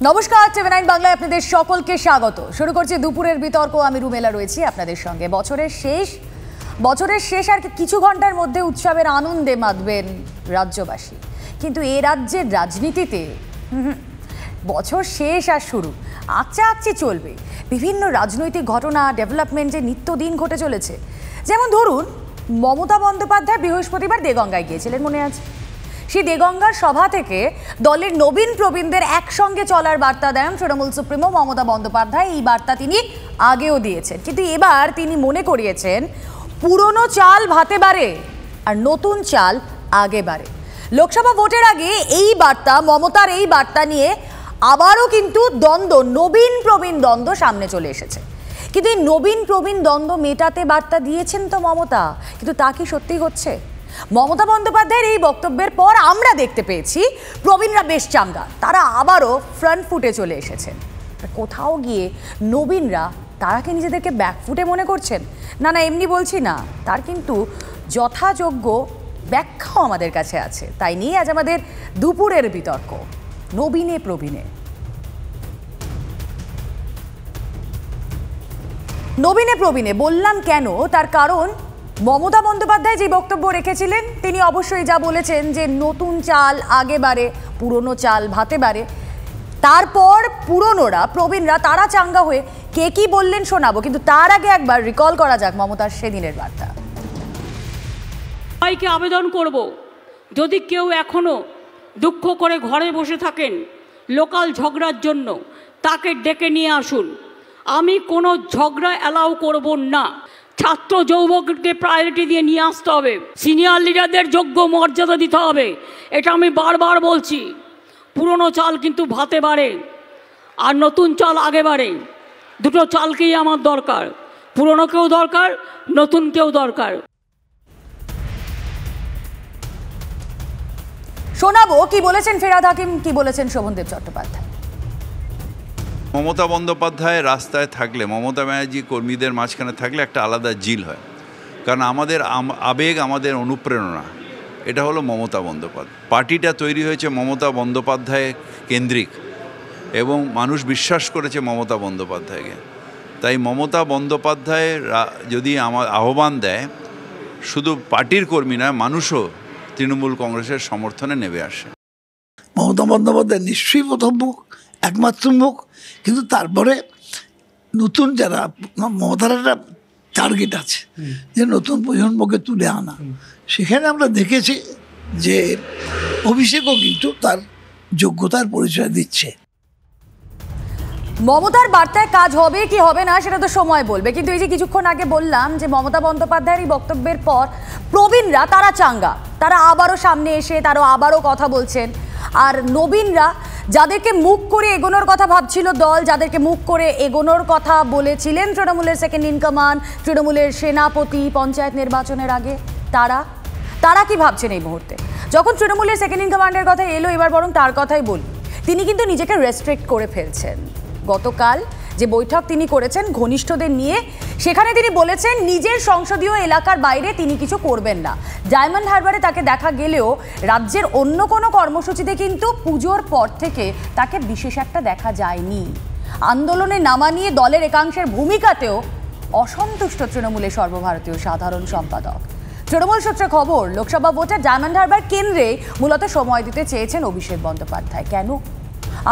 নমস্কার, টিভি9 বাংলায় আপনাদের সকলকে স্বাগত। শুরু করছি দুপুরের বিতর্ক। আমি রুমেলা রয়েছি আপনাদের সঙ্গে। বছরের শেষ আর কিছু ঘন্টার মধ্যে উৎসবের আনন্দে মাতবেন রাজ্যবাসী, কিন্তু এ রাজ্যের রাজনীতিতে বছর শেষ আর শুরু আকচি চলবে। বিভিন্ন রাজনৈতিক ঘটনা ডেভেলপমেন্টে নিত্যদিন ঘটে চলেছে। যেমন ধরুন, মমতা বন্দ্যোপাধ্যায় বৃহস্পতিবার দেগঙ্গায় গিয়েছিলেন, মনে আছে? সেই দেগঙ্গার সভা থেকে দলের নবীন প্রবীণদের একসঙ্গে চলার বার্তা দেন তৃণমূল সুপ্রিমো মমতা বন্দ্যোপাধ্যায়। এই বার্তা তিনি আগেও দিয়েছেন, কিন্তু এবার তিনি মনে করিয়েছেন পুরনো চাল ভাতে বাড়ে আর নতুন চাল আগে বাড়ে। লোকসভা ভোটের আগে এই বার্তা, মমতার এই বার্তা নিয়ে আবারও কিন্তু দ্বন্দ্ব, নবীন প্রবীণ দ্বন্দ্ব সামনে চলে এসেছে। কিন্তু এই নবীন প্রবীণ দ্বন্দ্ব মেটাতে বার্তা দিয়েছেন তো মমতা, কিন্তু তা কি সত্যি হচ্ছে? মমতা বন্দ্যোপাধ্যায়ের এই বক্তব্যের পর আমরা দেখতে পেয়েছি প্রবীণরা বেশ চাঙ্গা, তারা আবারও ফ্রন্ট ফুটে চলে এসেছেন। কোথাও গিয়ে নবীনরা তারা কি নিজেদেরকে ব্যাকফুটে মনে করছেন? না, এমনি বলছি না, তার কিন্তু যথাযোগ্য ব্যাখ্যাও আমাদের কাছে আছে। তাই নিয়ে আজ আমাদের দুপুরের বিতর্ক নবীনে প্রবীণে। নবীনে প্রবীণে বললাম কেন, তার কারণ মমতা বন্দ্যোপাধ্যায় যে বক্তব্য রেখেছিলেন তিনি অবশ্যই যা বলেছেন যে নতুন চাল আগে বাড়ে, পুরনো চাল ভাতে বাড়ে। তারপর পুরনোরা, প্রবীণরা তারা চাঙ্গা হয়ে কে কি বললেন শোনাবো, কিন্তু তার আগে একবার রিকল করা যাক মমতার সেদিনের বার্তা। সবাইকে আবেদন করব, যদি কেউ এখনো দুঃখ করে ঘরে বসে থাকেন লোকাল ঝগড়ার জন্য, তাকে ডেকে নিয়ে আসুন। আমি কোনো ঝগড়া অ্যালাউ করব না। ছাত্র যুবককে প্রায়োরিটি দিয়ে নিয়ে আসতে হবে, সিনিয়র লিডারদের যোগ্য মর্যাদা দিতে হবে। এটা আমি বারবার বলছি। পুরনো চাল কিন্তু ভাতে বাড়ে আর নতুন চাল আগে বাড়ে। দুটো চালকেই আমার দরকার, পুরনোকেও দরকার, নতুনকেও দরকার। শোনাবো কি বলেছেন ফিরহাদ হাকিম, কি বলেছেন শোভনদেব চট্টোপাধ্যায়। মমতা বন্দ্যোপাধ্যায় রাস্তায় থাকলে, মমতা ব্যানার্জি কর্মীদের মাঝখানে থাকলে একটা আলাদা জিল হয়, কারণ আমাদের আবেগ, আমাদের অনুপ্রেরণা এটা হলো মমতা বন্দ্যোপাধ্যায়। পার্টিটা তৈরি হয়েছে মমতা বন্দ্যোপাধ্যায় কেন্দ্রিক এবং মানুষ বিশ্বাস করেছে মমতা বন্দ্যোপাধ্যায়কে। তাই মমতা বন্দ্যোপাধ্যায় যদি আমার আহ্বান দেয়, শুধু পার্টির কর্মী নয়, মানুষও তৃণমূল কংগ্রেসের সমর্থনে নেমে আসে। মমতা বন্দ্যোপাধ্যায় নিশ্চয়ই প্রথম মুখ, একমাত্র মুখ, কিন্তু তারপরে নতুন যারা, মমতার একটা টার্গেট আছে যে নতুন প্রজন্মকে তুলে আনা। সেখানে আমরা দেখেছি যে অভিষেকও কিন্তু তার যোগ্যতার পরিচয় দিচ্ছে। মমতার বার্তায় কাজ হবে কি হবে না সেটা তো সময় বলবে, কিন্তু এই যে কিছুক্ষণ আগে বললাম যে মমতা বন্দ্যোপাধ্যায়ের এই বক্তব্যের পর প্রবীণরা তারা চাঙ্গা, তারা আবারও সামনে এসে তারা আবারও কথা বলছেন। আর নবীনরা, যাদেরকে মুখ করে এগোনোর কথা ভাবছিল দল, যাদেরকে মুখ করে এগোনোর কথা বলেছিলেন তৃণমূলের সেকেন্ড ইন কমান্ড, তৃণমূলের সেনাপতি পঞ্চায়েত নির্বাচনের আগে, তারা কি ভাবছেন এই মুহূর্তে? যখন তৃণমূলের সেকেন্ড ইন কমান্ডের কথা এলো, এবার বরং তার কথাই বলি। তিনি কিন্তু নিজেকে রেস্ট্রিক্ট করে ফেলছেন। গতকাল যে বৈঠক তিনি করেছেন ঘনিষ্ঠদের নিয়ে, সেখানে তিনি বলেছেন নিজের সংসদীয় এলাকার বাইরে তিনি কিছু করবেন না। ডায়মন্ড হারবারে তাকে দেখা গেলেও রাজ্যের অন্য কোনো কর্মসূচিতে কিন্তু পুজোর পর থেকে তাকে বিশেষ একটা দেখা যায়নি। আন্দোলনে নামা নিয়ে দলের একাংশের ভূমিকাতেও অসন্তুষ্ট তৃণমূলের সর্বভারতীয় সাধারণ সম্পাদক। তৃণমূল সূত্রে খবর, লোকসভা ভোটে ডায়মন্ড হারবার কেন্দ্রে মূলত সময় দিতে চেয়েছেন অভিষেক বন্দ্যোপাধ্যায়। কেন?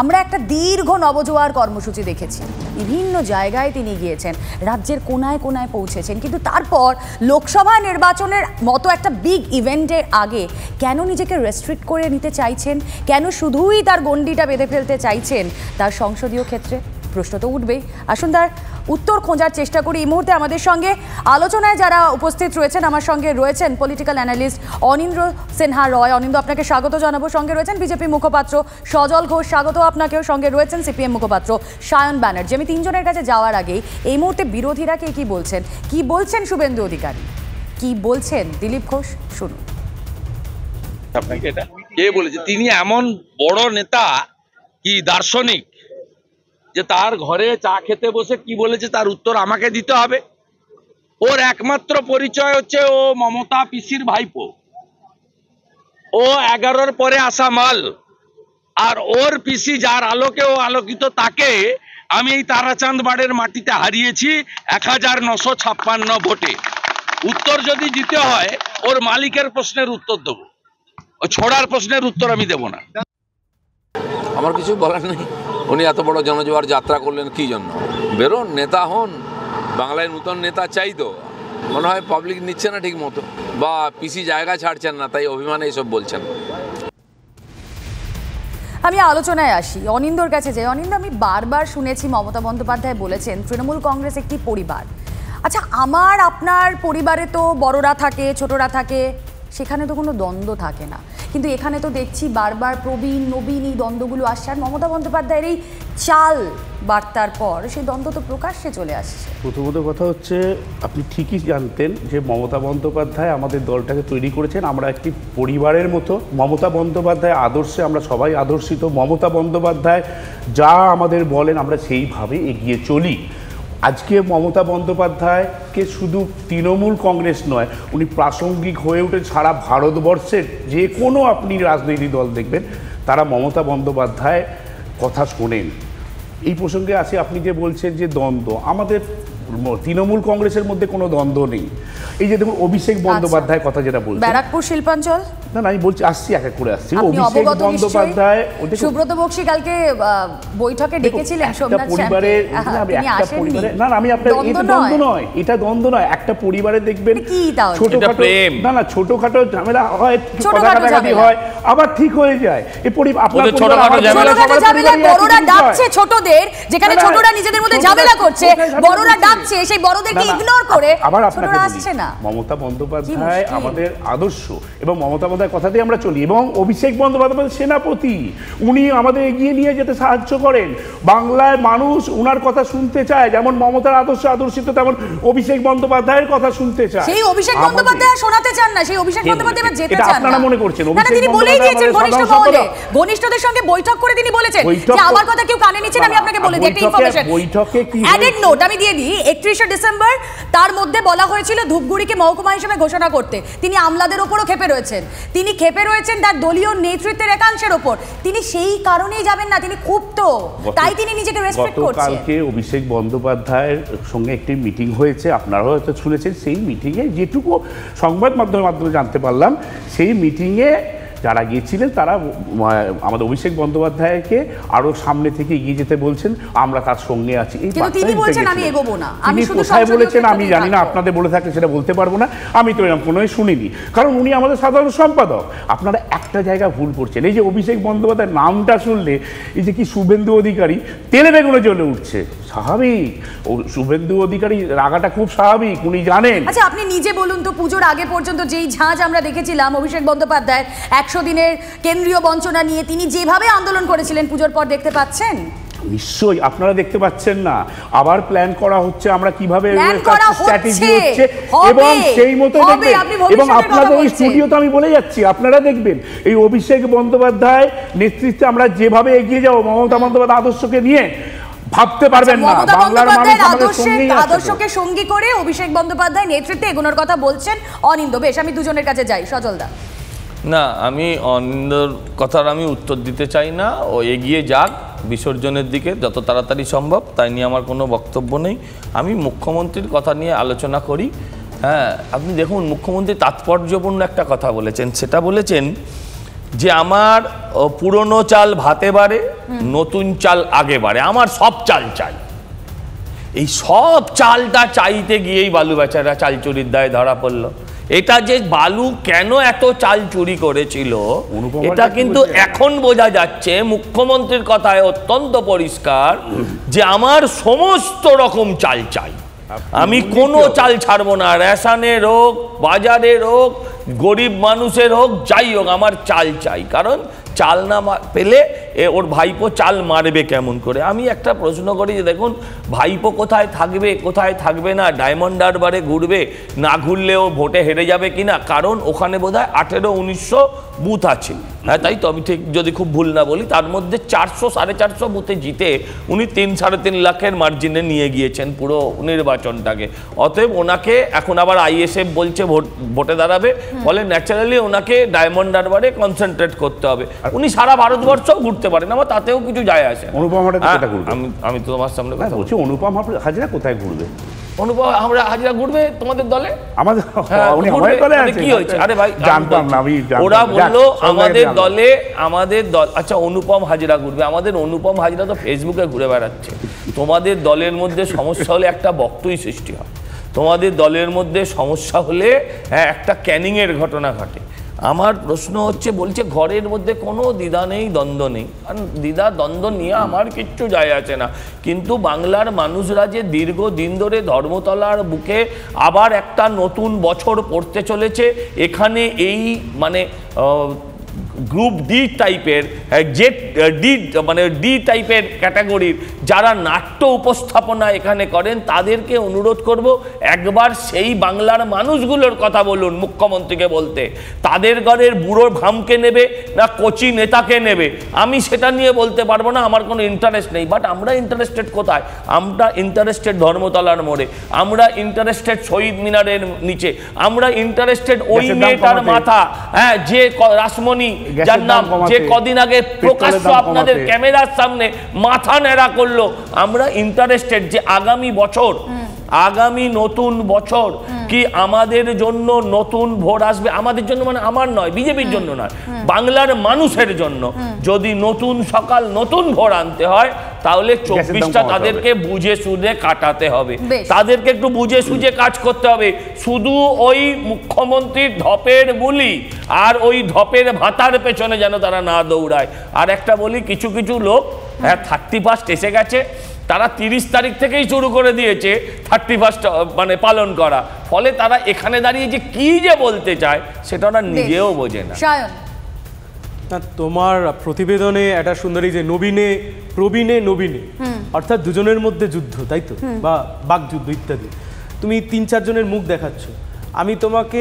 আমরা একটা দীর্ঘ নবজোয়ার কর্মসূচি দেখেছি, বিভিন্ন জায়গায় তিনি গিয়েছেন, রাজ্যের কোনায় কোনায় পৌঁছেছেন, কিন্তু তারপর লোকসভা নির্বাচনের মতো একটা বিগ ইভেন্টের আগে কেন নিজেকে রেস্ট্রিক্ট করে নিতে চাইছেন? কেন শুধুই তার গণ্ডিটা বেঁধে ফেলতে চাইছেন তার সংসদীয় ক্ষেত্রে? প্রশ্ন তো উঠবেই। আসুন তার উত্তর খোঁজার চেষ্টা করি। এই মুহূর্তে আমাদের সঙ্গে আলোচনায় যারা উপস্থিত রয়েছেন, আমার সঙ্গে রয়েছেন পলিটিক্যাল অ্যানালিস্ট অনিন্দ্র সিনহা রয়। অনিন্দ্র, আপনাকে স্বাগত জানাবো। সঙ্গে রয়েছেন বিজেপি মুখপাত্র সজল ঘোষ, স্বাগত আপনাকেও। সঙ্গে রয়েছেন সিপিএম মুখপাত্র সায়ন ব্যানার্জি। আমি তিনজনের কাছে যাওয়ার আগেই এই মুহূর্তে বিরোধীরা কি বলছেন, কি বলছেন শুভেন্দু অধিকারী, কি বলছেন দিলীপ ঘোষ, শুনুন। আপনাকে এটা কে বলেছে? তিনি এমন বড় নেতা কি দার্শনিক যে তার ঘরে চা খেতে বসে কি বলেছে তার উত্তর আমাকে দিতে হবে? ওর একমাত্র পরিচয় হচ্ছে ও মমতা পিসির ভাইপো। ও 11-র পরে আসা মাল। আর ওর পিসি যার আলোকে ও আলোকিত, তাকে আমি এই তারাচাঁদ বাড়ের মাটিতে হারিয়েছি 1956 ভোটে। উত্তর যদি দিতে হয় ওর মালিকের প্রশ্নের উত্তর দেবো, ও ছোড়ার প্রশ্নের উত্তর আমি দেব না। আমার কিছু বলার নেই। উনি এত বড় জনজোয়ার যাত্রা করলেন কি জন্য? বেরোন, নেতা হন। বাংলায় নতুন নেতা চাই তো, মনে হয় পাবলিক নিচ্ছে না ঠিক মতো, বা পিসি জায়গা ছাড়ছেন না, তাই অভিমানে এসব বলছেন। আমি আলোচনায় আসি, অনিন্দর কাছে যাই। অনিন্দ, আমি বারবার শুনেছি মমতা বন্দ্যোপাধ্যায় বলেছেন তৃণমূল কংগ্রেস একটি পরিবার। আচ্ছা, আমার আপনার পরিবারে তো বড়রা থাকে, ছোটরা থাকে, সেখানে তো কোনো দ্বন্দ্ব থাকে না, কিন্তু এখানে তো দেখছি বারবার প্রবীণ নবীন এই দ্বন্দ্বগুলো আসছে। আর মমতা বন্দ্যোপাধ্যায়ের এই চাল বার্তার পর সেই দ্বন্দ্ব তো প্রকাশ্যে চলে আসছে। প্রথমত কথা হচ্ছে, আপনি ঠিকই জানতেন যে মমতা বন্দ্যোপাধ্যায় আমাদের দলটাকে তৈরি করেছেন। আমরা একটি পরিবারের মতো। মমতা বন্দ্যোপাধ্যায় আদর্শে আমরা সবাই আদর্শিত। মমতা বন্দ্যোপাধ্যায় যা আমাদের বলেন আমরা সেইভাবে এগিয়ে চলি। আজকে মমতা বন্দ্যোপাধ্যায়কে শুধু তৃণমূল কংগ্রেস নয়, উনি প্রাসঙ্গিক হয়ে ওঠে সারা ভারতবর্ষের যে কোনো আপনি রাজনৈতিক দল দেখবেন, তারা মমতা বন্দ্যোপাধ্যায় কথা শোনেন। এই প্রসঙ্গে আসে, আপনি যে বলছেন যে দ্বন্দ্ব, আমাদের তৃণমূল কংগ্রেসের মধ্যে কোনো দ্বন্দ্ব নেই। এই যে দেখুন অভিষেক বন্দ্যোপাধ্যায় কথা যেটা বলছেন, ব্যারাকপুর শিল্পাঞ্চল, না আমি বলছি, আসছি এক এক করে আসছি। অভিষেক বন্দ্যোপাধ্যায়, সুব্রত বক্সী কালকে বৈঠকে ডেকেছিলেন সোমনাথ পরিবারের, না আমি আপনার, এটা দ্বন্দ্ব নয়, এটা দ্বন্দ্ব নয়। একটা পরিবারে দেখবেন ছোটখাটো, না ছোটখাটো ঝামেলা হয়, কাটাকাটি হয়, আবার ঠিক হয়ে যায়। এই আপনার ছোটখাটো ঝামেলা, বড়রা ডাকছে ছোটদের, যেখানে ছোটরা নিজেদের মধ্যে ঝামেলা করছে, বড়রা ডাকছে, সেই বড়দেরকে ইগনোর করে আবার আপনাকে আসছে না। মমতা বন্দ্যোপাধ্যায় আমাদের আদর্শ, এবং মমতা বন্দ্যোপাধ্যায় কথাতেই আমরা চলি। এবং অভিষেক বন্দ্যোপাধ্যায় সেনাপতি, উনি আমাদের এগিয়ে নিয়ে যেতে সাহায্য করেন। বাংলায় মানুষ উনার কথা শুনতে চায়, যেমন মমতার আদর্শ আদর্শিত, তেমন অভিষেক বন্দ্যোপাধ্যায়ের কথা শুনতে চায়। সেই অভিষেক বন্দ্যোপাধ্যায় শোনাতে চান না, সেই অভিষেক বন্দ্যোপাধ্যায় যেতে চান না। আপনারা মনে করছেন তিনি বলেই দিয়েছেন ঘনিষ্ঠ মহলে, ঘনিষ্ঠদের সঙ্গে বৈঠক করে তিনি বলেছেন যে আমার কথা কেউ কানে নিচ্ছেন। আমি আপনাকে বলে দিই একটা ইনফরমেশন, বৈঠকে কি অ্যাডেড নোট আমি দিয়ে দিই। 31শে ডিসেম্বর তার মধ্যে বলা হয়েছিল ধূপগুড়িকে মহকুমা হিসেবে ঘোষণা করতে। তিনি আমলাদের ওপরও ক্ষেপে রয়েছেন, তিনি ক্ষেপে রয়েছেন তার দলীয় নেতৃত্বের একাংশের ওপর। তিনি সেই কারণেই যাবেন না, তিনি ক্ষুব্ধ, তাই তিনি নিজেকে রেসপেক্ট করছেন। কালকে অভিষেক বন্দ্যোপাধ্যায়ের সঙ্গে একটি মিটিং হয়েছে, আপনারাও হয়তো শুনেছেন। সেই মিটিংয়ে যেটুকু সংবাদ মাধ্যমের মাধ্যমে জানতে পারলাম, সেই মিটিংয়ে যারা গিয়েছিলেন তারা আমাদের অভিষেক বন্দ্যোপাধ্যায়কে আরো সামনে থেকে এগিয়ে যেতে বলছেন, আমরা তার সঙ্গে আছি। এই তিনি বলছেন আমি এগোবো না। আমি কোথায় বলেছেন আমি জানি না, আপনাদের বলে থাকলে সেটা বলতে পারবো না। আমি তো এরকম কোনোই শুনিনি, কারণ উনি আমাদের সাধারণ সম্পাদক। আপনারা একটা জায়গা ভুল করছেন। এই যে অভিষেক বন্দ্যোপাধ্যায়ের নামটা শুনলে এই যে কি শুভেন্দু অধিকারী তেলে বেগুনে জ্বলে উঠছে, স্বাভাবিক। ও শুভেন্দু অধিকারী রাগাটা খুব স্বাভাবিক, উনি জানেন। আচ্ছা, আপনি নিজে বলুন তো, পুজোর আগে পর্যন্ত যেই ঝাঁজ আমরা দেখেছিলাম অভিষেক বন্দ্যোপাধ্যায় 100 দিনের কেন্দ্রীয় বঞ্চনা নিয়ে, তিনি যেভাবে আন্দোলন করেছিলেন, পুজোর পর দেখতে পাচ্ছেন? নিশ্চয়ই আপনারা দেখতে পাচ্ছেন না, আবার প্ল্যান করা হচ্ছে, আমরা কিভাবে স্ট্র্যাটেজি হচ্ছে, এবং সেই মতো দেখবেন। এবং আপনাদের ওই স্টুডিওতে আমি বলে যাচ্ছি, আপনারা দেখবেন এই অভিষেক বন্দ্যোপাধ্যায় নেতৃত্বে আমরা যেভাবে এগিয়ে যাবো মমতা বন্দ্যোপাধ্যায় আদর্শকে নিয়ে, ভাবতে পারবেন না বাংলার মানুষ আমাদের সঙ্গেই আছে। আদর্শকে সঙ্গী করে অভিষেক বন্দ্যোপাধ্যায় নেতৃত্বে এগোনোর কথা বলছেন অনিন্দ। বেশ, আমি দুজনের কাছে যাই। সজলদা। না, আমি অনিন্দর কথার আমি উত্তর দিতে চাই না। ও এগিয়ে যাক বিসর্জনের দিকে যত তাড়াতাড়ি সম্ভব, তাই নিয়ে আমার কোনো বক্তব্য নেই। আমি মুখ্যমন্ত্রীর কথা নিয়ে আলোচনা করি। হ্যাঁ, আপনি দেখুন, মুখ্যমন্ত্রী তাৎপর্যপূর্ণ একটা কথা বলেছেন। সেটা বলেছেন যে আমার পুরনো চাল ভাতে বাড়ে, নতুন চাল আগে বাড়ে, আমার সব চাল চাই। এই সব চালটা চাইতে গিয়েই বালু বেচারা চাল চুরির দায়ে ধরা পড়লো। এটা যে বালু কেন এত চাল চুরি করেছিল, এটা কিন্তু এখন বোঝা যাচ্ছে। মুখ্যমন্ত্রীর কথায় অত্যন্ত পরিষ্কার যে আমার সমস্ত রকম চাল চাই, আমি কোনো চাল ছাড়বো না। রেশনের হোক, বাজারের হোক, গরিব মানুষের হোক, যাই হোক, আমার চাল চাই। কারণ চাল না পেলে ওর ভাইপো চাল মারবে কেমন করে? আমি একটা প্রশ্ন করি যে দেখুন, ভাইপো কোথায় থাকবে, কোথায় থাকবে না, ডায়মন্ড হারবারে ঘুরবে, না ঘুরলেও ভোটে হেরে যাবে কিনা? কারণ ওখানে বোধহয় 1800-1900 বুথ আছে। হ্যাঁ, তাই তো, আমি ঠিক যদি খুব ভুল না বলি। তার মধ্যে 400-450 বুথে জিতে উনি 3-3.5 লাখের মার্জিনে নিয়ে গিয়েছেন পুরো নির্বাচনটাকে। অতএব ওনাকে এখন আবার ISF বলছে ভোটে দাঁড়াবে, বলে ন্যাচারালি ওনাকে ডায়মন্ড হারবারে কনসেন্ট্রেট করতে হবে। উনি সারা ভারতবর্ষ ঘুরতে করতে পারেন, আমার তাতেও কিছু যায় আসে। অনুপম হাজরা কোথায় ঘুরবে? আমি তো তোমার সামনে কথা বলছি, অনুপম হাজরা কোথায় ঘুরবে? অনুপম হাজরা ঘুরবে তোমাদের দলে। আমাদের কি হয়েছে? আরে ভাই জানতাম না আমি। ওরা বললো আমাদের দলে, আমাদের দল। আচ্ছা অনুপম হাজরা ঘুরবে, আমাদের অনুপম হাজরা তো ফেসবুকে ঘুরে বেড়াচ্ছে। তোমাদের দলের মধ্যে সমস্যা হলে একটা বক্তব্য সৃষ্টি হয়, তোমাদের দলের মধ্যে সমস্যা হলে একটা ক্যানিংয়ের ঘটনা ঘটে। আমার প্রশ্ন হচ্ছে, বলছে ঘরের মধ্যে কোনো দ্বিধা নেই, দ্বন্দ্ব নেই। কারণ দ্বিধা দ্বন্দ্ব নিয়ে আমার কিচ্ছু যায় আসে না, কিন্তু বাংলার মানুষরা যে দীর্ঘদিন ধরে ধর্মতলার বুকে আবার একটা নতুন বছর পড়তে চলেছে, এখানে এই মানে গ্রুপ ডি টাইপের, ডি টাইপের ক্যাটাগরির যারা নাট্য উপস্থাপনা এখানে করেন, তাদেরকে অনুরোধ করব একবার সেই বাংলার মানুষগুলোর কথা বলুন মুখ্যমন্ত্রীকে বলতে। তাদের ঘরের বুড়ো ভামকে নেবে না কোচি নেতাকে নেবে, আমি সেটা নিয়ে বলতে পারবো না, আমার কোনো ইন্টারেস্ট নেই। বাট আমরা ইন্টারেস্টেড কোথায়? আমরা ইন্টারেস্টেড ধর্মতলার মোড়ে, আমরা ইন্টারেস্টেড শহীদ মিনারের নিচে, আমরা ইন্টারেস্টেড ওই মেয়েটার মাথা, যে রাসমণি, যার নাম যে কদিন আগে প্রকাশ্য আপনাদের ক্যামেরার সামনে মাথা নেড়া করলো। আমরা ইন্টারেস্টেড যে আগামী বছর, আগামী নতুন বছর কি আমাদের জন্য নতুন ভোর আসবে, আমাদের জন্য মানে আমার নয়, বিজেপির জন্য নয়, বাংলার মানুষের জন্য যদি নতুন সকাল নতুন ভোর আনতে হয়, তাহলে 24টা তাদেরকে বুঝে সুঝে কাটাতে হবে, তাদেরকে একটু বুঝে সুঝে কাজ করতে হবে। শুধু ওই মুখ্যমন্ত্রীর ধপের বুলি আর ওই ধপের ভাতার পেছনে যেন তারা না দৌড়ায়। আর একটা বলি, কিছু কিছু লোক 31 এসে গেছে, তারা 30 তারিখ থেকেই শুরু করে দিয়েছে 31 মানে পালন করা, ফলে তারা এখানে দাঁড়িয়ে যে কি যে বলতে চায় সেটা ওরা নিজেও বোঝে না। না, তোমার প্রতিবেদনে একটা সুন্দরী যে নবীনে প্রবীণে নবীনে, অর্থাৎ দুজনের মধ্যে যুদ্ধ, তাই তো, বা বাকযুদ্ধ ইত্যাদি, তুমি 3-4 জনের মুখ দেখাচ্ছ। আমি তোমাকে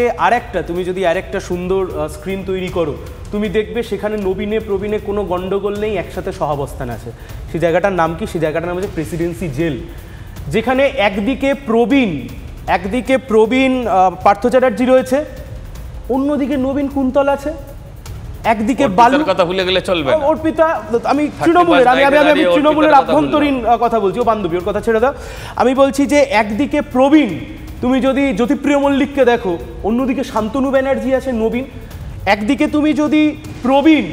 তুমি যদি আরেকটা সুন্দর স্ক্রিন তৈরি করো, তুমি দেখবে সেখানে নবীনে প্রবীণে কোনো গন্ডগোল নেই, একসাথে সহাবস্থান আছে। সেই জায়গাটার নাম কি? সেই জায়গাটার নাম হচ্ছে প্রেসিডেন্সি জেল, যেখানে একদিকে প্রবীণ পার্থ চ্যাটার্জি রয়েছে, অন্যদিকে নবীন কুন্তল আছে, একদিকে কথা ভুলে গেলে চলবে না, অর্পিতা। আমি তৃণমূলের আভ্যন্তরীণ কথা বলছি, ও বান্ধবী, ওর কথা ছেড়ে দাও। আমি বলছি যে একদিকে প্রবীণ, তুমি যদি জ্যোতিপ্রিয় মল্লিককে দেখো, অন্যদিকে শান্তনু ব্যানার্জি আছে নবীন। একদিকে তুমি যদি প্রবীণ,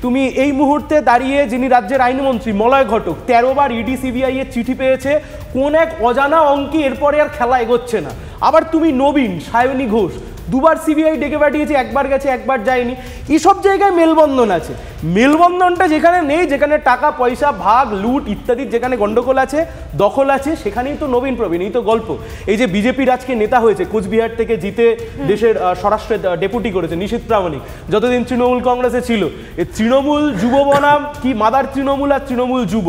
তুমি এই মুহূর্তে দাঁড়িয়ে যিনি রাজ্যের আইনমন্ত্রী মলয় ঘটক 13 বার ইডি সিবিআই এর চিঠি পেয়েছে, কোন এক অজানা অঙ্কে এরপরে আর খেলা এগোচ্ছে না। আবার তুমি নবীন, সায়নী ঘোষ 2 বার সিবিআই ডেকে পাঠিয়েছে, একবার গেছে একবার যায়নি। এইসব জায়গায় মেলবন্ধন আছে। মেলবন্ধনটা যেখানে নেই, যেখানে টাকা পয়সা ভাগ লুট ইত্যাদির যেখানে গন্ডগোল আছে, দখল আছে, সেখানেই তো নবীন প্রবীণ, এই তো গল্প। এই যে বিজেপির আজকে নেতা হয়েছে, কোচবিহার থেকে জিতে দেশের স্বরাষ্ট্রের ডেপুটি করেছে নিশীথ প্রামাণিক, যতদিন তৃণমূল কংগ্রেসে ছিল। এই তৃণমূল যুব বনাম কি মাদার তৃণমূল আর তৃণমূল যুব,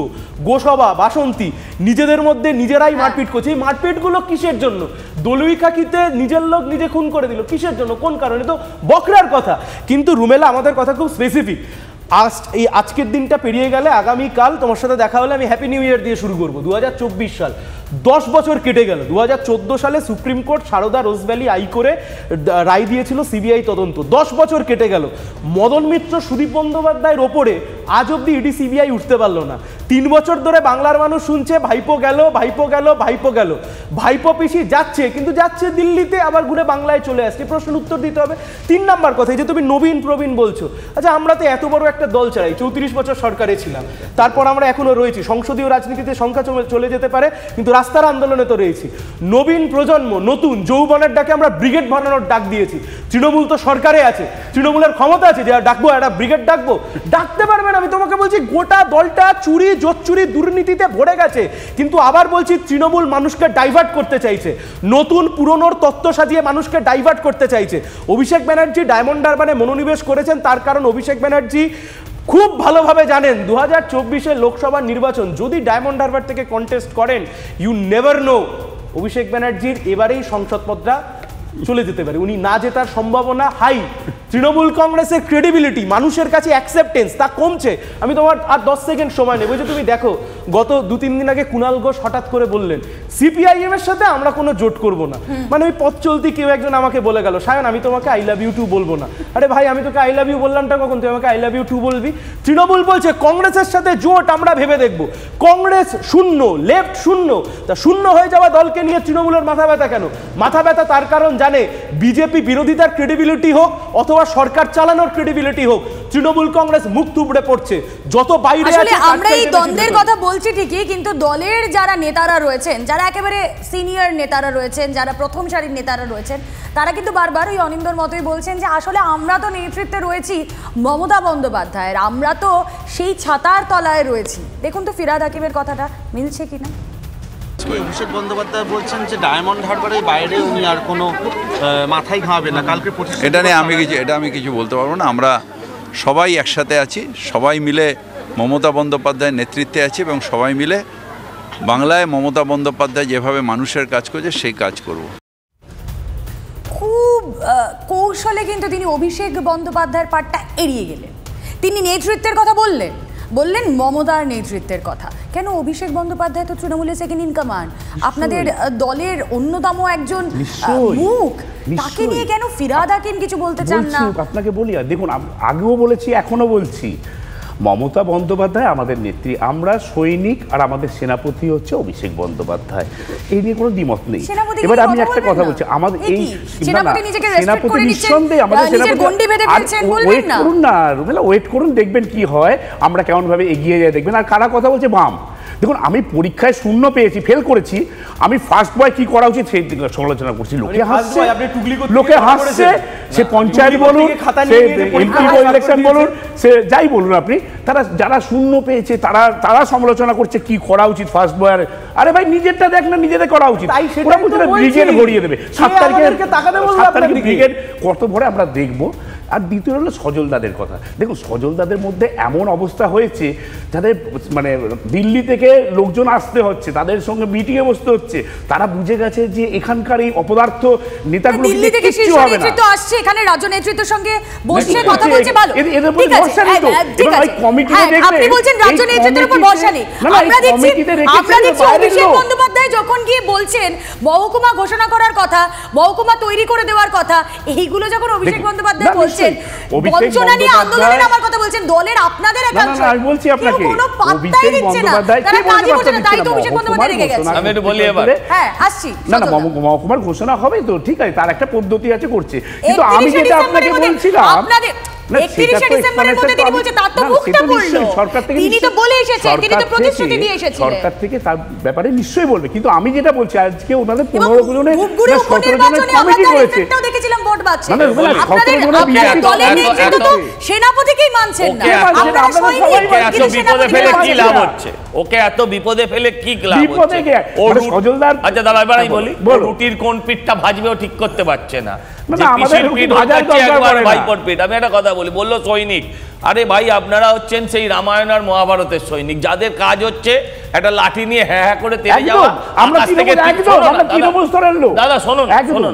গোসভা, বাসন্তী, নিজেদের মধ্যে নিজেরাই মারপিট করছে। এই মারপিটগুলো কিসের জন্য? দলুই খাকিতে নিজের লোক নিজে খুন করে দিল, কিসের জন্য, কোন কারণে? তো বকরার কথা। কিন্তু রুমেলা আমাদের কথা খুব স্পেসিফিক। এই আজকের দিনটা পেরিয়ে গেলে আগামীকাল তোমার সাথে দেখা হলে আমি হ্যাপি নিউ ইয়ার দিয়ে শুরু করবো। 2024 সাল, 10 বছর কেটে গেল। 2014 সালে সুপ্রিম কোর্ট সারদা রোজভ্যালি আই করে রায় দিয়েছিল সিবিআই তদন্ত, 10 বছর কেটে গেল। মদন মিত্র, সুদীপ বন্দ্যোপাধ্যায়ের ওপরে আজ অব্দি ইডি সিবিআই উঠতে পারলো না। 3 বছর ধরে বাংলার মানুষ শুনছে ভাইপো গেল, ভাইপো গেল, ভাইপো গেল। ভাইপো পিসি যাচ্ছে, কিন্তু যাচ্ছে দিল্লিতে, আবার ঘুরে বাংলায় চলে আসছে। প্রশ্নের উত্তর দিতে হবে। 3 নাম্বার কথা, যে তুমি নবীন প্রবীণ বলছো, আচ্ছা আমরা তো এত বড় একটা দল চালাই, 34 বছর সরকারে ছিলাম, তারপর আমরা এখনো রয়েছি। সংসদীয় রাজনীতিতে সংখ্যা চলে যেতে পারে, কিন্তু রাস্তার আন্দোলনে তো রয়েছি। নবীন প্রজন্ম, নতুন যৌবনের ডাকে আমরা ব্রিগেড বানানোর ডাক দিয়েছি। তৃণমূল তো সরকারে আছে, তৃণমূলের ক্ষমতা আছে যে ডাকবো, একটা ব্রিগেড ডাকবো, ডাকতে পারবে না। আমি তোমাকে বলছি গোটা দলটা চুরি, জোচ্চুরি, দুর্নীতিতে ভরে গেছে। কিন্তু আবার বলছি, তৃণমূল মানুষকে ডাইভার্ট করতে চাইছে, নতুন পুরনোর তত্ত্ব সাজিয়ে মানুষকে ডাইভার্ট করতে চাইছে। অভিষেক ব্যানার্জি ডায়মন্ড হারবারে মনোনিবেশ করেছেন, তার কারণ অভিষেক ব্যানার্জি খুব ভালোভাবে জানেন 2024-এর লোকসভা নির্বাচন যদি ডায়মন্ড হারবার থেকে কন্টেস্ট করেন, ইউ নেভার নো অভিষেক ব্যানার্জির এবারেই সংসদ পদটা চলে যেতে পারে, উনি না জেতার সম্ভাবনা হাই। তৃণমূল কংগ্রেসের ক্রেডিবিলিটি, মানুষের কাছে অ্যাকসেপ্টেন্স তা কমছে। আমি তোমার আর 10 সেকেন্ড সময় নেব। যে তুমি দেখো গত 2-3 দিন আগে কুণাল ঘোষ হঠাৎ করে বললেন সিপিআইএম এর সাথে আমরা কোনো জোট করব না। মানে ওই পথ চলতি কেউ একজন আমাকে বলে গেল, সায়ন আমি তোমাকে আই লাভ ইউ টু বলবো না। আরে ভাই আমি তোকে আই লাভ ইউ বললামটা কখন, তুই আমাকে আই লাভ ইউ টু বলবি? তৃণমূল বলছে কংগ্রেসের সাথে জোট আমরা ভেবে দেখব। কংগ্রেস শূন্য, লেফট শূন্য, তা শূন্য হয়ে যাওয়া দলকে নিয়ে তৃণমূলের মাথা ব্যথা কেন? মাথা ব্যথা তার কারণ জানে বিজেপি বিরোধিতার ক্রেডিবিলিটি হোক অথবা সরকার চালানোর ক্রেডিবিলিটি হোক, তৃণমূল কংগ্রেস মুখ থুবড়ে পড়ছে। যত বাইরে আসলে আমরা এই দ্বন্দ্বের কথা বলছি ঠিকই, কিন্তু দলের যারা নেতারা রয়েছেন, যারা একেবারে সিনিয়র নেতারা রয়েছেন, যারা প্রথম সারির নেতারা রয়েছেন, তারা কিন্তু বারবার ওই অনিন্দর মতোই বলছেন যে আসলে আমরা তো নেতৃত্বে রয়েছি মমতা বন্দ্যোপাধ্যায়ের, আমরা তো সেই ছাতার তলায় রয়েছি। দেখুন তো ফিরহাদ হাকিমের কথাটা মিলছে কিনা। অভিষেক বন্দ্যোপাধ্যায় বলছেন যে ডায়মন্ড হারবারের বাইরে উনি আর কোনো মাথায় ঘামাবেন না। কালকে এটা নিয়ে আমি কিছু বলতে পারবো না। আমরা সবাই একসাথে আছি, সবাই মিলে মমতা বন্দ্যোপাধ্যায়ের নেতৃত্বে আছি এবং সবাই মিলে বাংলায় মমতা বন্দ্যোপাধ্যায় যেভাবে মানুষের কাজ করছে সেই কাজ করব। খুব কৌশলে কিন্তু তিনি অভিষেক বন্দ্যোপাধ্যায়ের পার্টটা এড়িয়ে গেলেন। তিনি নেতৃত্বের কথা বললেন মমতার নেতৃত্বের কথা। কেন? অভিষেক বন্দ্যোপাধ্যায় তো তৃণমূলের সেকেন্ড ইন কমান্ড, আপনাদের দলের অন্যতম একজন মুখ, তাকে নিয়ে কেন ফিরহাদ হাকিম কিছু বলতে চান না? আপনাকে বলি, আর দেখুন আগেও বলেছি এখনো বলছি, মমতা বন্দ্যোপাধ্যায় আমাদের নেত্রী, আমরা সৈনিক, আর আমাদের সেনাপতি হচ্ছে অভিষেক বন্দ্যোপাধ্যায়। এই নিয়ে কোনো দ্বিমত নেই। এবার আমি একটা কথা বলছি, আমাদের এই সেনাপতি নিঃসন্দেহে আমাদের সেনাপতি, ওয়েট করুন না রুমেলা, ওয়েট করুন, দেখবেন কি হয়, আমরা কেমন ভাবে এগিয়ে যাই দেখবেন। আর কারা কথা বলছে বাম, দেখুন আমি পরীক্ষায় 0 পেয়েছি, ফেল করেছি, আমি ফার্স্ট বয় কি করা উচিত সেই দিকে সমালোচনা করছি। লোকে হাসছে, সে পঞ্চায়েত বলুন, সে এমপি ইলেকশন বলুন, সে যাই বলুন আপনি, তারা যারা 0 পেয়েছে তারা সমালোচনা করছে কি করা উচিত ফার্স্ট বয়ার। আরে ভাই নিজেরটা দেখ না, নিজেদের করা উচিত। ওরা বলছে ব্রিগেড ভরিয়ে দেবে 7 তারিখে ব্রিগেড কত ভরে আমরা দেখবো। আর দ্বিতীয় হলো সজলদাদের কথা। দেখুন সজলদাদের মধ্যে এমন অবস্থা হয়েছে যাদের মানে দিল্লি থেকে লোকজন আসতে হচ্ছে, তাদের সঙ্গে মিটিংয়ে বসতে হচ্ছে, তারা বুঝে গেছে যে এখানকার এই অপদার্থ নেতাগুলো দিল্লি থেকে শীর্ষ নেতৃত্ব আসছে, এখানে রাজ্য নেতৃত্বের সঙ্গে বসে কথা বলছে। ভালো, ঠিক আছে, ঠিক আছে, আপনি বলছেন রাজ্য নেতৃত্বের উপর ভরসা নেই। আমরা দেখছি অভিষেক বন্দ্যোপাধ্যায় যখন গিয়ে বলছেন মহকুমা ঘোষণা করার কথা, মহকুমা তৈরি করে দেওয়ার কথা, এইগুলো যখন অভিষেক বন্দ্যোপাধ্যায় বলছেন, বঞ্চনা নিয়ে আন্দোলনের আমার কথা বলছেন, দলের আপনাদের একাংশ, আমি বলছি আপনাকে কোনো পাত্তাই দিচ্ছে না, তারা কাজই করছে না, তাই তো অভিষেক বন্দ্যোপাধ্যায় রেগে গেছে। আমি একটু বলি এবার, হ্যাঁ আসছি না মহকুমার ঘোষণা হবে তো ঠিক আছে, তার একটা পদ্ধতি আছে করছে, কিন্তু আমি যেটা আপনাকে বলছিলাম আপনাদের 31 ডিসেম্বরের মধ্যে তিনি বলছেন তার তো মুখটা পড়লো, তিনি তো বলে এসেছেন, তিনি তো প্রতিশ্রুতি দিয়ে এসেছেন, সরকার থেকে তার ব্যাপারে নিশ্চয়ই বলবে। কিন্তু আমি যেটা বলছি আজকে ওনাদের 15 জনের 17 জনের কমিটি রয়েছে, এটাও দেখেছিলাম ভোট বাড়ছে, আপনাদের দলের নেতৃত্ব তো সেনাপতিকেই মানছেন না, আপনারা সবাই এত বিপদে ফেলে কি লাভ হচ্ছে? ওকে এত বিপদে ফেলে কি লাভ হচ্ছে? সজলদার আচ্ছা দাদা এবার আমি বলি, রুটির কোন পিঠটা ভাজবেও ঠিক করতে পারছে না, আমি একটা কথা বলি, বললো সৈনিক, আরে ভাই আপনারা হচ্ছেন সেই রামায়ণ আর মহাভারতের সৈনিক, যাদের কাজ হচ্ছে একটা লাঠি নিয়ে হ্যাঁ হ্যাঁ করে তেড়ে যাওয়া, দাদা শোনো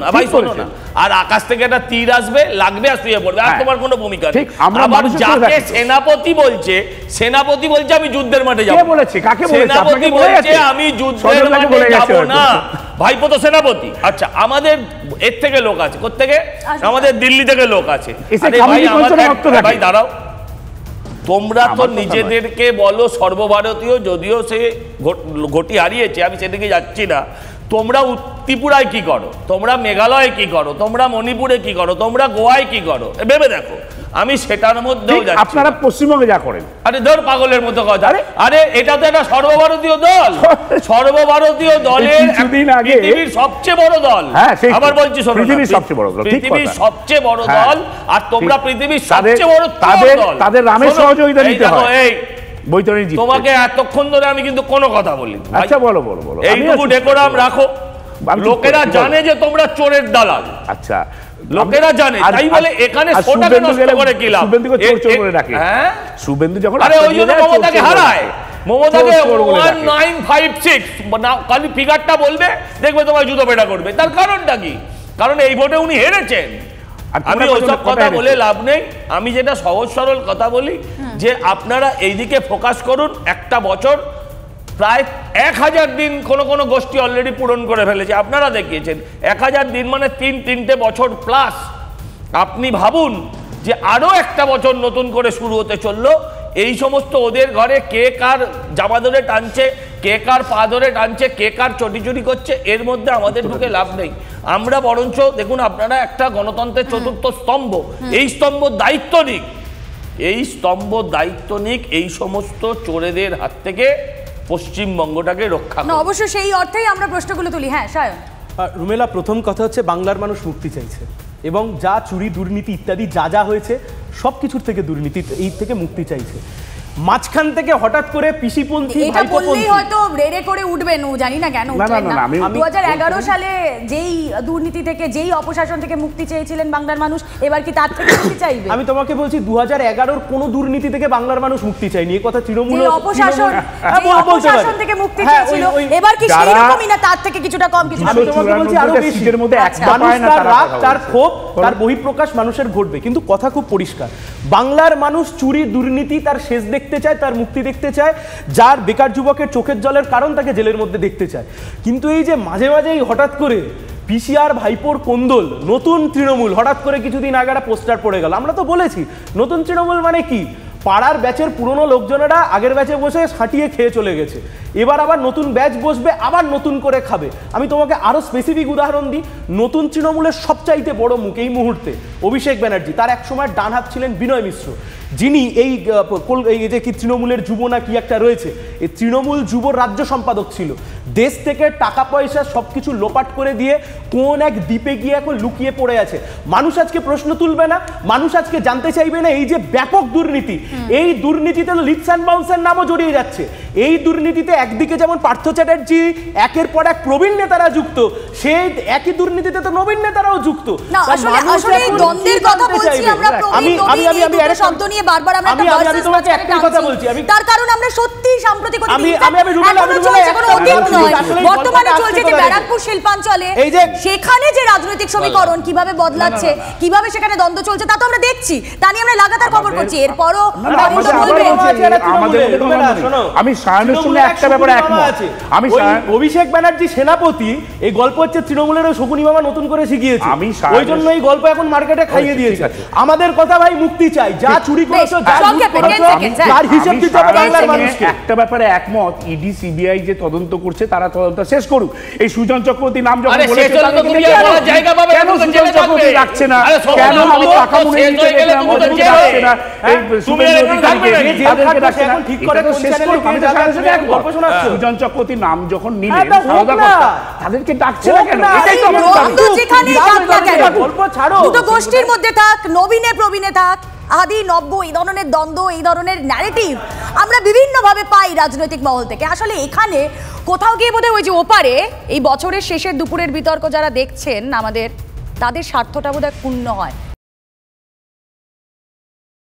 না ভাই, শোনো না, আর আকাশ থেকে একটা তীর আসবে, লাগবে আর শুয়ে পড়বে, আর তোমার কোনো ভূমিকা নেই। আবার যাকে সেনাপতি বলছে আমি যুদ্ধের মাঠে যাবো, সেনাপতি বলছে আমি যুদ্ধের মাঠে যাবো না, ভাইপো তো সেনাপতি। আচ্ছা আমাদের এর থেকে লোক আছে, কোত্থেকে? আমাদের দিল্লি থেকে লোক আছে। ভাই দাঁড়াও, তোমরা তো নিজেদেরকে বলো সর্বভারতীয়, যদিও সে ঘটি হারিয়েছে, আমি সেদিকে যাচ্ছি না। তোমরা ত্রিপুরায় কি করো, তোমরা মেঘালয়ে কি করো, তোমরা মণিপুরে কি করো, তোমরা গোয়ায় কি করো, ভেবে দেখো। আমি সেটার মধ্যেও যাচ্ছি, আপনারা পশ্চিমবঙ্গে যা করেন। আরে ধর পাগলের মতো কথা, আরে এটা তো একটা সর্বভারতীয় দল, সর্বভারতীয় দলের পৃথিবীর সবচেয়ে বড় দল। আবার বলছি শোনো, পৃথিবীর সবচেয়ে বড় দল, পৃথিবীর সবচেয়ে বড় দল, আর তোমরা পৃথিবীর সবচেয়ে বড় দল, তাদের রামের সহযোগিতা নিতে হয়। তোমাকে এতক্ষণ ধরে আমি কিন্তু কোনো কথা বলি, আচ্ছা বলো বলো বলো, এইটুকু ডেকোরাম রাখো। লোকেরা জানে যে তোমরা চোরের দালাল, আচ্ছা লোকেরা জানে, তাই বলে এখানে সোটাকে নষ্ট করে কি লাভ? শুভেন্দুকে চোর করে রাখে, হ্যাঁ শুভেন্দু যখন, আরে ওই জন্য মমতাকে হারায়, মমতাকে 1956 কালি ফিগারটা বলবে, দেখবে তোমার জুতো পেটা করবে। তার কারণটা কি? কারণ এই ভোটে উনি হেরেছেন। আমি ওইসব কথা বলে লাভ নেই, আমি যেটা সহজ সরল কথা বলি যে আপনারা এইদিকে ফোকাস করুন। একটা বছর প্রায় 1000 দিন কোনো গোষ্ঠী অলরেডি পূরণ করে ফেলেছে, আপনারা দেখিয়েছেন 1000 দিন মানে 3 বছর প্লাস। আপনি ভাবুন যে আরও একটা বছর নতুন করে শুরু হতে চললো, এই সমস্ত ওদের ঘরে কে কার জামা ধরে টানছে, কে কার পা ধরে টানছে, কে কার চটি করছে, এর মধ্যে আমাদের ঢুকে লাভ নেই। আমরা বরঞ্চ দেখুন, আপনারা একটা গণতন্ত্রের চতুর্থ স্তম্ভ, এই স্তম্ভ দায়িত্ব নিক, এই সমস্ত চোরেদের হাত থেকে পশ্চিমবঙ্গটাকে রক্ষা করুন। অবশ্যই সেই অর্থেই আমরা প্রশ্নগুলো তুলি। হ্যাঁ সায়ন। রুমেলা, প্রথম কথা হচ্ছে বাংলার মানুষ মুক্তি চাইছে এবং যা চুরি দুর্নীতি ইত্যাদি যা হয়েছে সব কিছুর থেকে দুর্নীতি এই থেকে মুক্তি চাইছে। মাঝখান থেকে হঠাৎ করে পিসিপন্থী এটা বললেই হয়তো রেড়ে করে উঠবেন, জানি না কেন উঠবেন না। 2011 সালে যেই দুর্নীতি থেকে, যেই অপশাসন থেকে মুক্তি চেয়েছিলেন বাংলার মানুষ, এবার কি তার থেকে মুক্তি চাইবে? আমি তোমাকে বলছি 2011-র কোনো দুর্নীতি থেকে বাংলার মানুষ মুক্তি চায়নি, এই কথা তৃণমূল অপশাসন থেকে মুক্তি চেয়েছিল, এবার কি সেই রকমই না তার থেকে কিছুটা কম কিছু? আমি তোমাকে বলছি আরো বেশি। তার ক্ষোভ, তার বহিঃপ্রকাশ মানুষের ঘটবে, কিন্তু কথা খুব পরিষ্কার, বাংলার মানুষ চুরি দুর্নীতি তার শেষ দেখতে চায়, তার মুক্তি দেখতে চায়। যার বেকার যুবকের চোখের জলের কারণ তাকে জেলের মধ্যে দেখতে চায়। কিন্তু এই যে মাঝে মাঝেই হঠাৎ করে পিসিআর ভাইপোর কোন্দল, নতুন তৃণমূল, হঠাৎ করে কিছুদিন আগে একটা পোস্টার পড়ে গেল। আমরা তো বলেছি নতুন তৃণমূল মানে কি, পাড়ার ব্যাচের পুরনো লোকজনেরা আগের ব্যাচে বসে সাঁটিয়ে খেয়ে চলে গেছে, এবার আবার নতুন ব্যাচ বসবে, আবার নতুন করে খাবে। আমি তোমাকে আরো স্পেসিফিক উদাহরণ দিই, নতুন তৃণমূলের সবচাইতে বড় মুখ এই মুহূর্তে অভিষেক ব্যানার্জি, তার এক সময় ডান হাত ছিলেন বিনয় মিশ্র, যিনি এই যে কি তৃণমূলের যুব না কি একটা রয়েছে, এই তৃণমূল যুব রাজ্য সম্পাদক ছিল। দেশ থেকে টাকা পয়সা সবকিছু লোপাট করে দিয়ে কোন এক দ্বীপে গিয়ে এখন লুকিয়ে পড়ে আছে। মানুষ আজকে প্রশ্ন তুলবে না, মানুষ আজকে জানতে চাইবে না এই যে ব্যাপক দুর্নীতি, এই দুর্নীতিতে লিপস অ্যান্ড বাউন্সের নামও জড়িয়ে যাচ্ছে। এই দুর্নীতিতে একদিকে যেমন পার্থ চ্যাটার্জি একের পর এক প্রবীণ নেতারা যুক্ত, সেই একই দুর্নীতিতে তো নবীন নেতারাও যুক্ত। তার কারণ আমরা সত্যি সাম্প্রতিক ব্যারাকপুর শিল্পাঞ্চলে সেখানে যে রাজনৈতিক সমীকরণ কিভাবে বদলাচ্ছে, কিভাবে সেখানে দ্বন্দ্ব চলছে, তা তো আমরা দেখছি, তা নিয়ে আমরা লাগাতার খবর করছি। এরপরও আমি সায়নের সঙ্গে একটা ব্যাপারে একমত। আমি অভিষেক ব্যানার্জি সেনাপতি, এই গল্প হচ্ছে তৃণমূলের শকুনি মামা নতুন করে শিখিয়েছে, ওই জন্য এই গল্প এখন মার্কেটে খাইয়ে দিয়েছে। আমাদের কথা ভাই মুক্তি চাই, যা চুরি করেছো, তার হিসেব দিতে হবে বাংলার মানুষকে। একটা ব্যাপারে একমত, ইডি সিবিআই যে তদন্ত করছে তারা তদন্ত শেষ করুক। এই সুজন চক্রবর্তী নাম যখন বলেছে কেন সুজন চক্রবর্তী রাখছে না, কেন টাকা মুনে নিতে গেলে রাখছে না, এই শুভেন্দু অধিকারীকে রাখছে না, ঠিক করে শেষ করুক। আমি তো সারাসরি এক গল্প শোনাচ্ছি, সুজন চক্রবর্তীর নাম যখন নিলেন তাদেরকে ডাকছে না কেন? এটাই তো গল্প ছাড়ো, দুটো গোষ্ঠীর মধ্যে থাক, নবীনে প্রবীণে থাক, আদি নব্য, এই ধরনের দ্বন্দ্ব, এই ধরনের ন্যারেটিভ আমরা বিভিন্নভাবে পাই রাজনৈতিক মহল থেকে। আসলে এখানে কোথাও গিয়ে বোধহয় ওই যে ওপারে এই বছরের শেষের দুপুরের বিতর্ক যারা দেখছেন আমাদের, তাদের স্বার্থটা বোধহয় ক্ষুণ্ণ হয়।